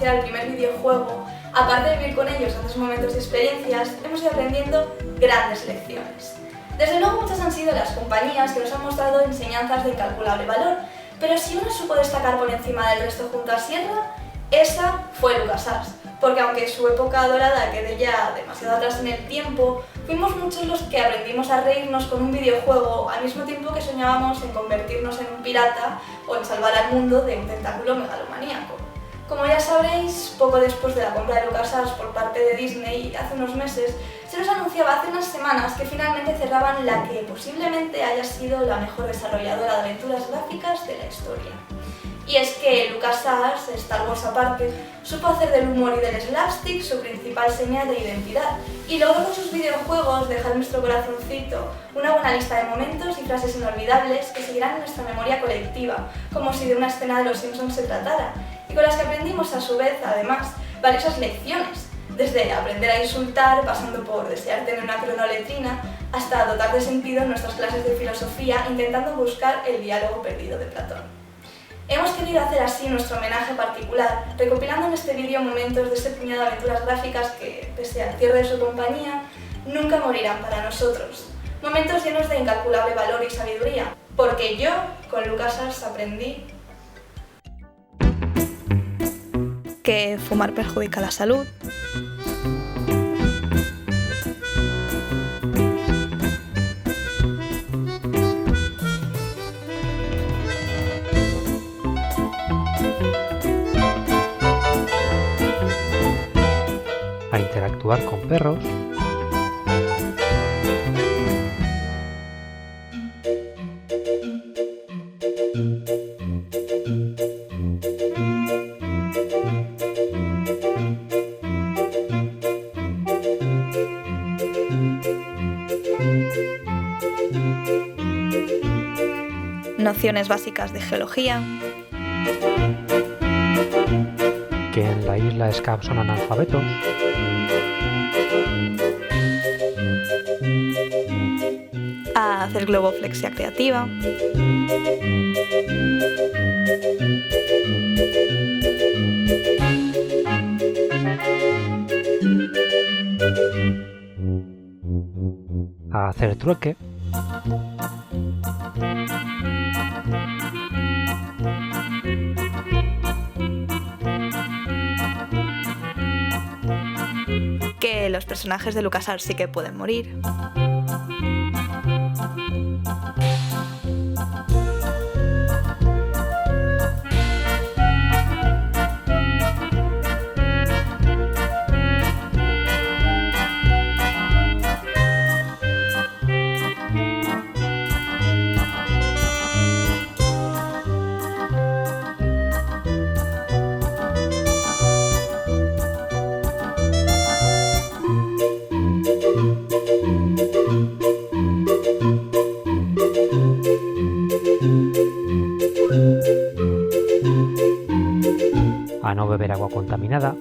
El primer videojuego, aparte de vivir con ellos grandes momentos y experiencias, hemos ido aprendiendo grandes lecciones. Desde luego muchas han sido las compañías que nos han mostrado enseñanzas de incalculable valor, pero si una supo destacar por encima del resto junto a Sierra, esa fue LucasArts, porque aunque su época dorada quede ya demasiado atrás en el tiempo, fuimos muchos los que aprendimos a reírnos con un videojuego al mismo tiempo que soñábamos en convertirnos en un pirata o en salvar al mundo de un tentáculo megalomaníaco. Como ya sabréis, poco después de la compra de LucasArts por parte de Disney hace unos meses, se nos anunciaba hace unas semanas que finalmente cerraban la que posiblemente haya sido la mejor desarrolladora de aventuras gráficas de la historia. Y es que LucasArts, Star Wars aparte, supo hacer del humor y del slapstick su principal señal de identidad y logró con sus videojuegos dejar en nuestro corazoncito una buena lista de momentos y frases inolvidables que seguirán en nuestra memoria colectiva, como si de una escena de Los Simpsons se tratara, y con las que aprendimos a su vez, además, valiosas lecciones, desde aprender a insultar, pasando por desear tener una cronoletrina, hasta dotar de sentido en nuestras clases de filosofía intentando buscar el diálogo perdido de Platón. Hemos querido hacer así nuestro homenaje particular, recopilando en este vídeo momentos de ese puñado de aventuras gráficas que, pese al cierre de su compañía, nunca morirán para nosotros. Momentos llenos de incalculable valor y sabiduría, porque yo, con LucasArts, aprendí que fumar perjudica la salud, a interactuar con perros, nociones básicas de geología, que en la isla Scab son analfabetos, a hacer globoflexia creativa, a hacer trueque, que los personajes de LucasArts sí que pueden morir, a no beber agua contaminada,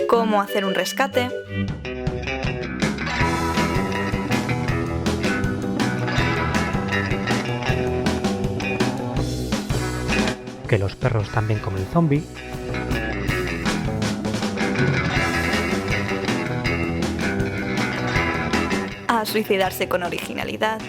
cómo hacer un rescate, que los perros también comen zombie, a suicidarse con originalidad,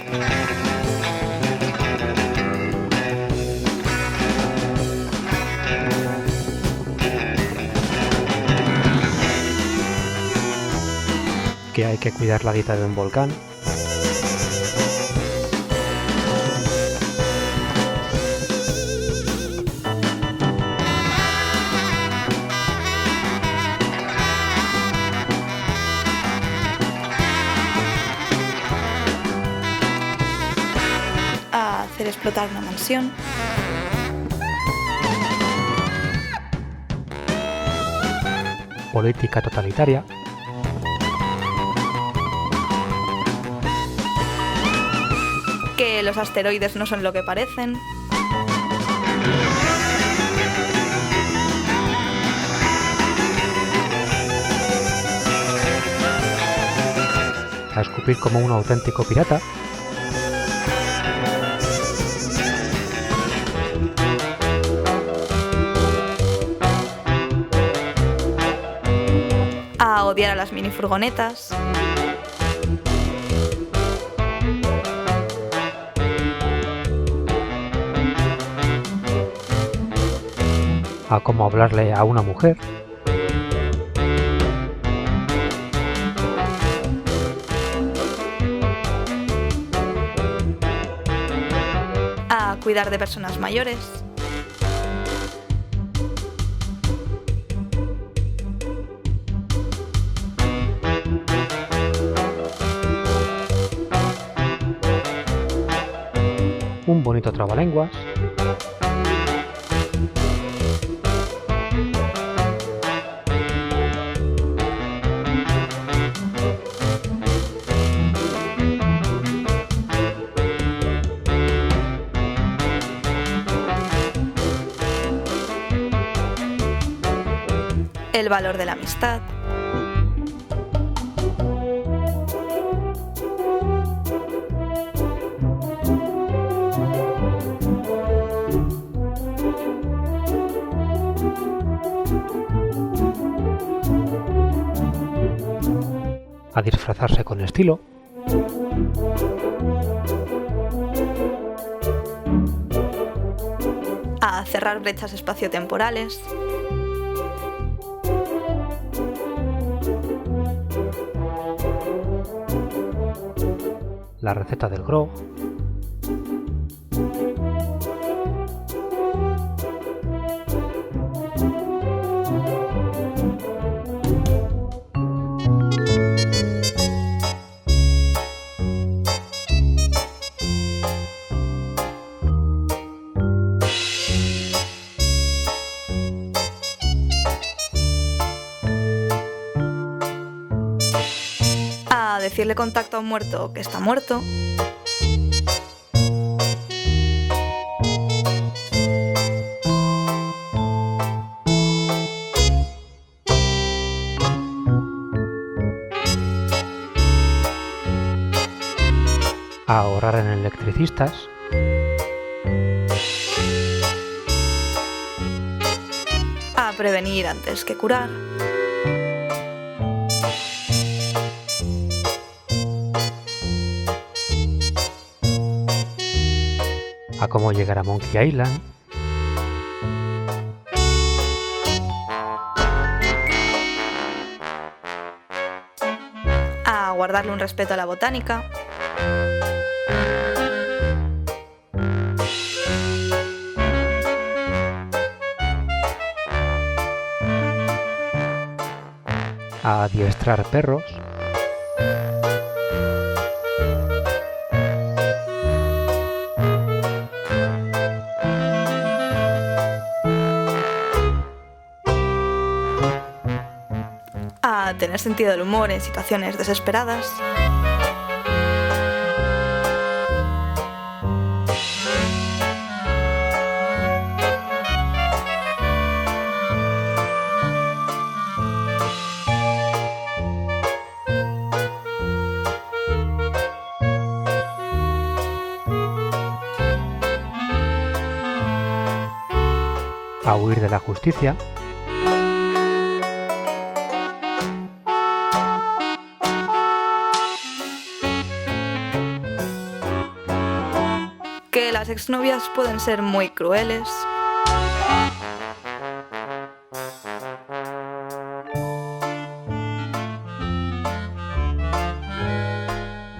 que hay que cuidar la dieta de un volcán, a hacer explotar una mansión, política totalitaria, que los asteroides no son lo que parecen, a escupir como un auténtico pirata, a odiar a las minifurgonetas, a cómo hablarle a una mujer, a cuidar de personas mayores, un bonito trabalenguas, el valor de la amistad, a disfrazarse con estilo, a cerrar brechas espaciotemporales, la receta del grog, a decirle contacto a un muerto que está muerto, a ahorrar en electricistas, a prevenir antes que curar, a cómo llegar a Monkey Island, a guardarle un respeto a la botánica, a adiestrar perros, a tener sentido del humor en situaciones desesperadas, a huir de la justicia, que las exnovias pueden ser muy crueles,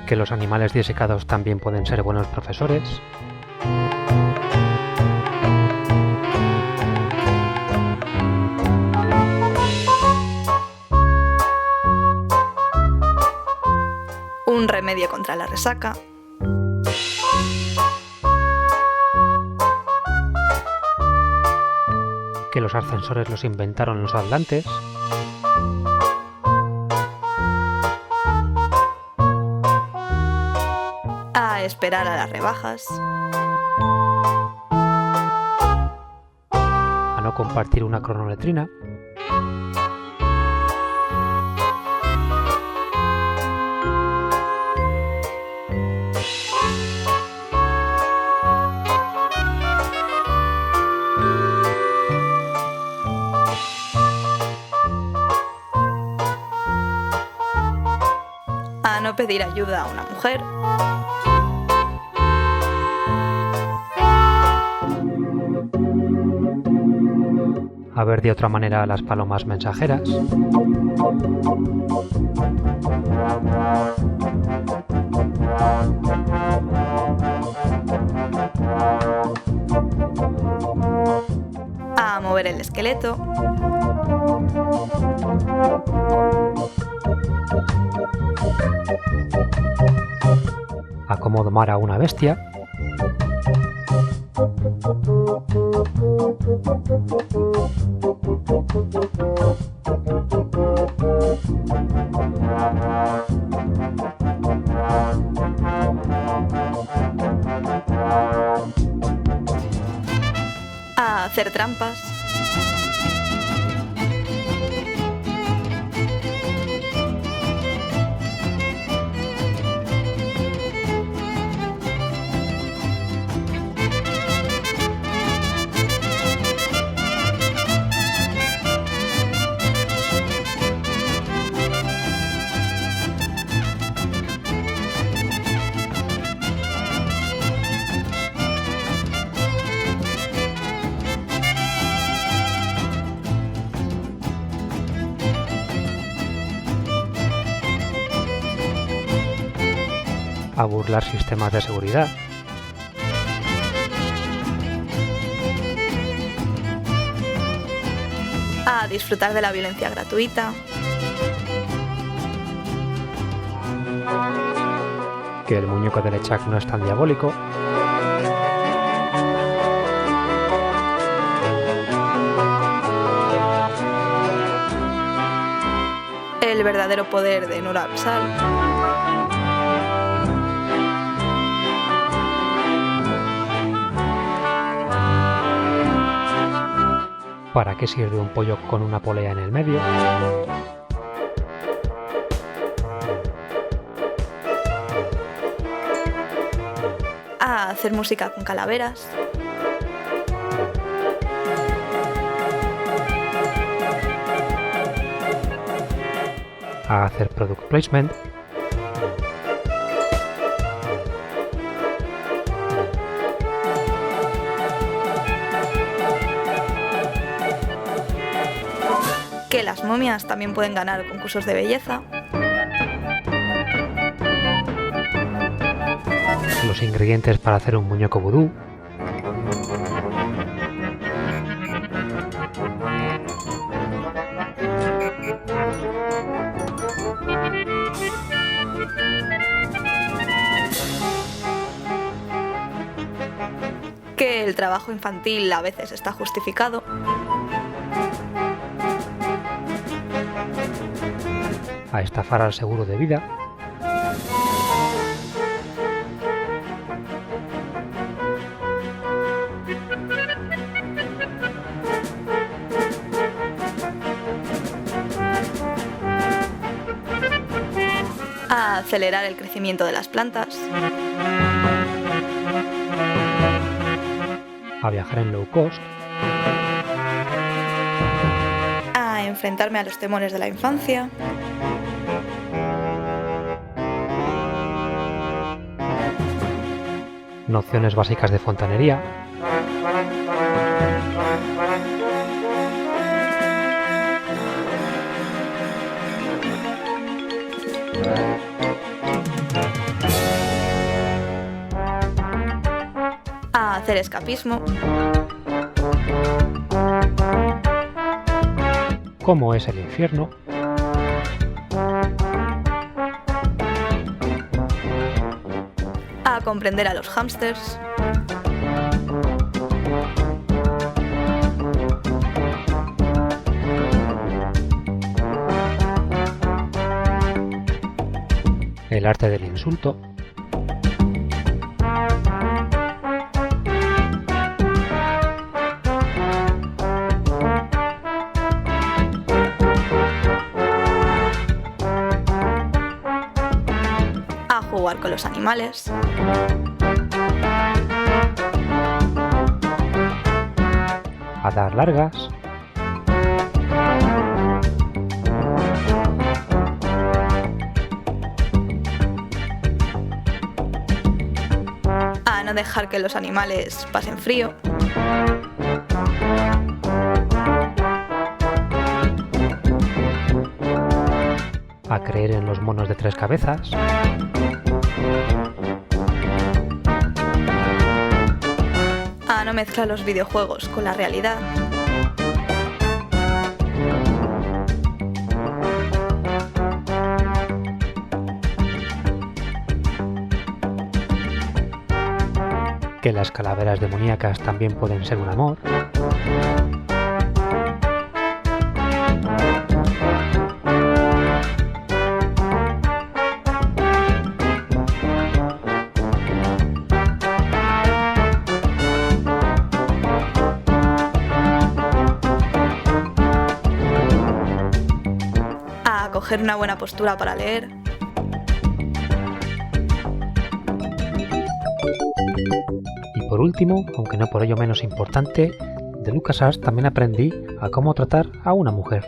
que los animales disecados también pueden ser buenos profesores, un remedio contra la resaca, que los ascensores los inventaron los atlantes, a esperar a las rebajas, a no compartir una cronometrina, a no pedir ayuda a una mujer, a ver de otra manera a las palomas mensajeras, a mover el esqueleto, a cómo domar a una bestia, a hacer trampas, a burlar sistemas de seguridad, a disfrutar de la violencia gratuita, que el muñeco de Lechak no es tan diabólico, el verdadero poder de Nur Absal, ¿para qué sirve un pollo con una polea en el medio? a hacer música con calaveras, A hacer product placement, que las momias también pueden ganar concursos de belleza, los ingredientes para hacer un muñeco vudú, que el trabajo infantil a veces está justificado, a estafar al seguro de vida, a acelerar el crecimiento de las plantas, a viajar en low cost, enfrentarme a los temores de la infancia. Nociones básicas de fontanería. A hacer escapismo. ¿Cómo es el infierno? A comprender a los hámsters. El arte del insulto. A jugar con los animales. A dar largas. A no dejar que los animales pasen frío. A creer en los monos de 3 cabezas. A no mezclar los videojuegos con la realidad. Que las calaveras demoníacas también pueden ser un amor. A coger una buena postura para leer. Y por último, aunque no por ello menos importante, de LucasArts también aprendí a cómo tratar a una mujer.